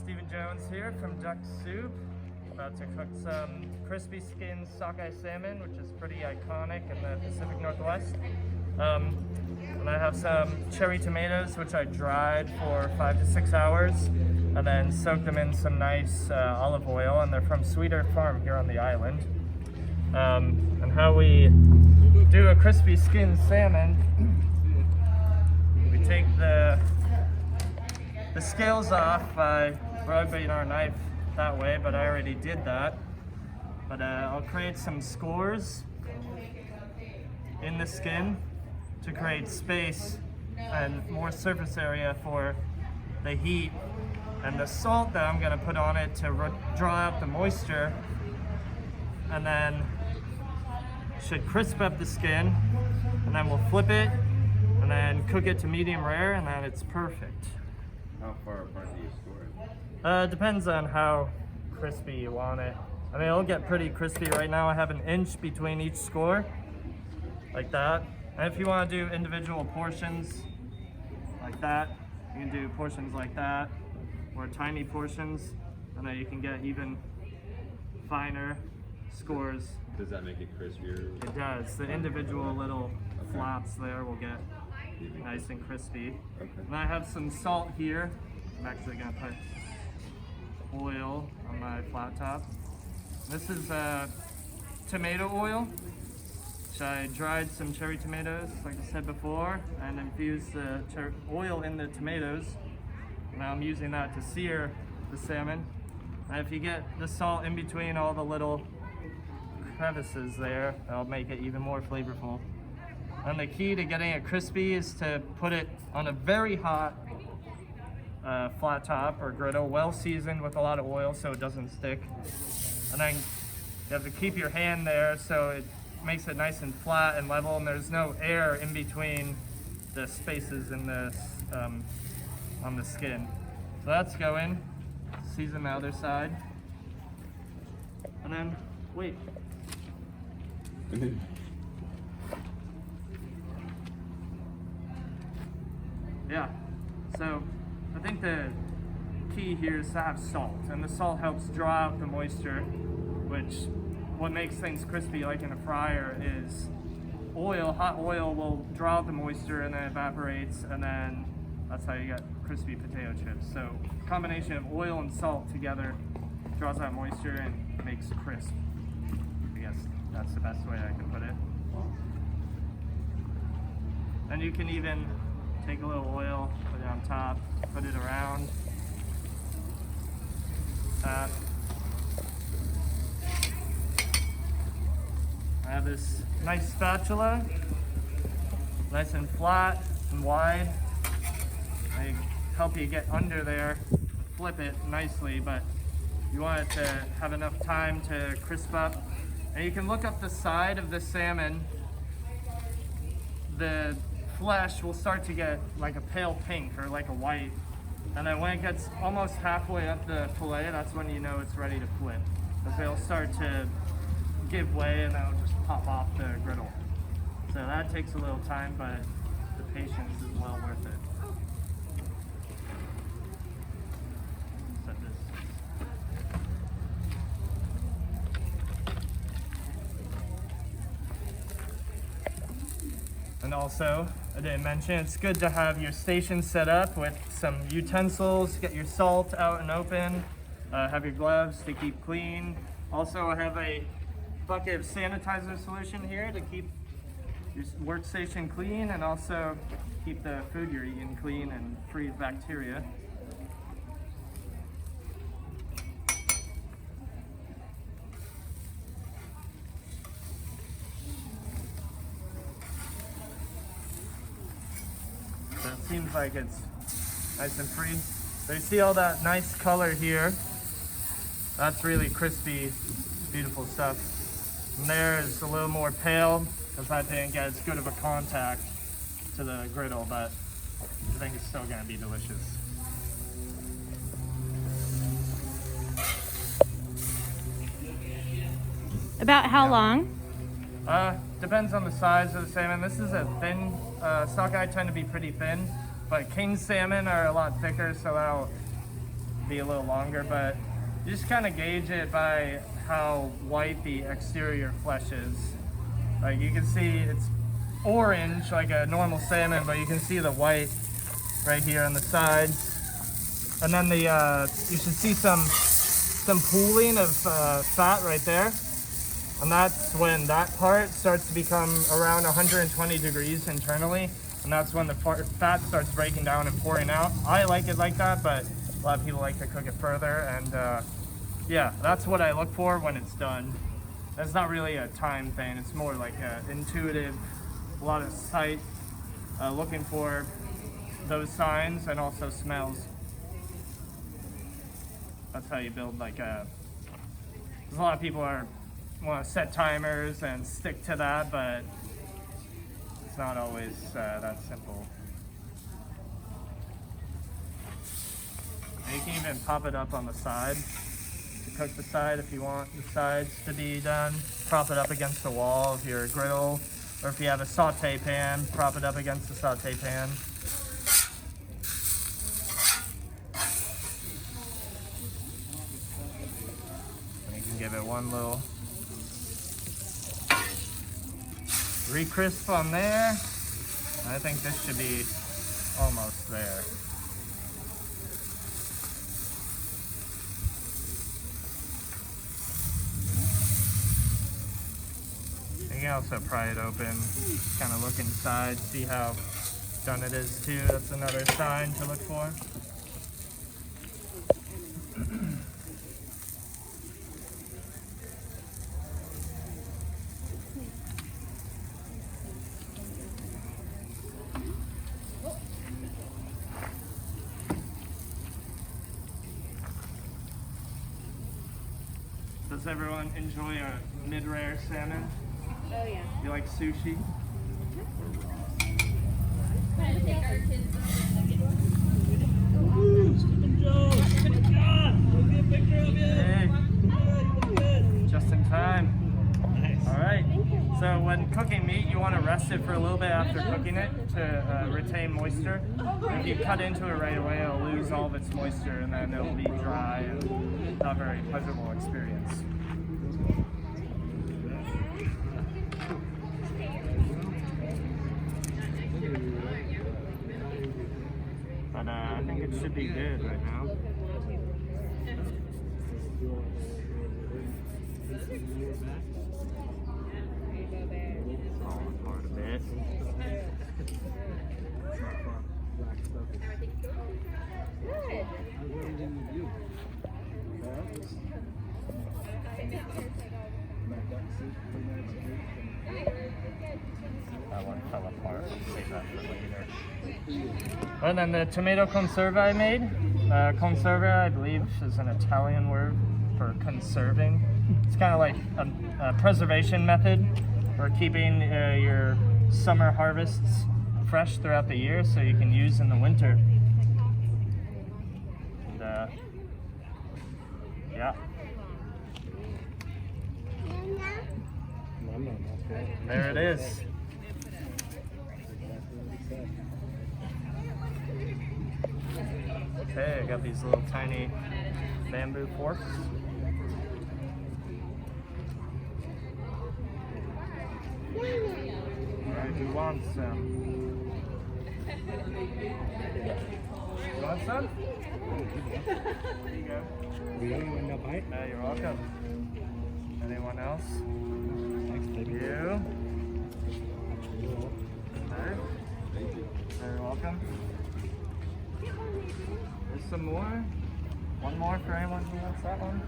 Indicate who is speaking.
Speaker 1: Stephen Jones here from Duck Soup. About to cook some Crispy Skin Sockeye Salmon, which is pretty iconic in the Pacific Northwest. And I have some cherry tomatoes, which I dried for 5 to 6 hours, and then soaked them in some nice olive oil, and they're from Sweeter Farm here on the island. And how we do a crispy skin salmon, we take the scales off by rubbing our knife that way, but I already did that. But I'll create some scores in the skin to create space and more surface area for the heat, and the salt that I'm gonna put on it to draw out the moisture, and then should crisp up the skin, and then we'll flip it and then cook it to medium rare, and then it's perfect.
Speaker 2: How far apart do you score it?
Speaker 1: Depends on how crispy you want it. I mean, it'll get pretty crispy. Right now I have an inch between each score, like that. And if you want to do individual portions like that, you can do portions like that, or tiny portions, and then you can get even finer scores.
Speaker 2: Does that make it crispier?
Speaker 1: It does. The individual little flaps there will get nice and crispy.
Speaker 2: Okay.
Speaker 1: And I have some salt here. I'm actually going to put oil on my flat top. This is tomato oil. So I dried some cherry tomatoes, like I said before, and infused the oil in the tomatoes. Now I'm using that to sear the salmon. And if you get the salt in between all the little crevices there, that'll make it even more flavorful. And the key to getting it crispy is to put it on a very hot flat top or griddle, well seasoned with a lot of oil so it doesn't stick. And then you have to keep your hand there so it makes it nice and flat and level, and there's no air in between the spaces in the on the skin. So that's going. Season the other side, and then wait. Yeah. So I think the key here is to have salt, and the salt helps draw out the moisture, which what makes things crispy, like in a fryer, is oil. Hot oil will draw out the moisture and then evaporates, and then that's how you get crispy potato chips. So combination of oil and salt together draws out moisture and makes crisp. I guess that's the best way I can put it. And you can even take a little oil, put it on top, put it around that. I have this nice spatula, nice and flat and wide. I help you get under there, flip it nicely, but you want it to have enough time to crisp up. And you can look up the side of the salmon. The flesh will start to get like a pale pink or like a white. And then when it gets almost halfway up the fillet, that's when you know it's ready to flip. Because it'll start to give way and that'll just pop off the griddle. So that takes a little time, but the patience is well worth it. Set this. And also, I didn't mention, it's good to have your station set up with some utensils, get your salt out and open, have your gloves to keep clean. Also, I have a bucket of sanitizer solution here to keep your workstation clean and also keep the food you're eating clean and free of bacteria. So it seems like it's nice and free. So you see all that nice color here? That's really crispy, beautiful stuff. And there is a little more pale because I didn't get as good of a contact to the griddle, but I think it's still going to be delicious.
Speaker 3: About how long?
Speaker 1: Depends on the size of the salmon. This is a thin, sockeye tend to be pretty thin, but king salmon are a lot thicker, so that'll be a little longer, but you just kind of gauge it by how white the exterior flesh is. Like you can see it's orange like a normal salmon, but you can see the white right here on the sides. And then the you should see some pooling of fat right there. And that's when that part starts to become around 120 degrees internally. And that's when the fat starts breaking down and pouring out. I like it like that, but a lot of people like to cook it further. And yeah, that's what I look for when it's done. It's not really a time thing. It's more like intuitive, a lot of sight, looking for those signs and also smells. That's how you build like a lot of people want to set timers and stick to that, but it's not always that simple. And you can even pop it up on the side to cook the side if you want the sides to be done. Prop it up against the wall of your griddle, or if you have a saute pan, prop it up against the saute pan. Give it one little re-crisp on there. I think this should be almost there. You can also pry it open, kind of look inside, see how done it is too. That's another sign to look for. Does everyone enjoy a mid-rare salmon?
Speaker 3: Oh yeah.
Speaker 1: You like sushi? Hey, just in time.
Speaker 4: Nice.
Speaker 1: All right. So when cooking meat, you want to rest it for a little bit after cooking it to retain moisture. If you cut into it right away, it'll lose all of its moisture, and then it'll be dry and not a very pleasurable experience. But I think it should be good right now. Falling apart a bit. That one fell apart. Save that for later. And then the tomato conserva I made. Conserva, I believe, is an Italian word for conserving. It's kind of like a preservation method for keeping your summer harvests fresh throughout the year, so you can use in the winter. And yeah. There it is. Okay, I got these little tiny bamboo forks. Alright, who wants some? You want some? There you go.
Speaker 4: Really want a bite?
Speaker 1: You're welcome. Anyone else?
Speaker 4: Thanks, baby.
Speaker 1: You? Alright. You're welcome. There's some more. One more for anyone who wants that one.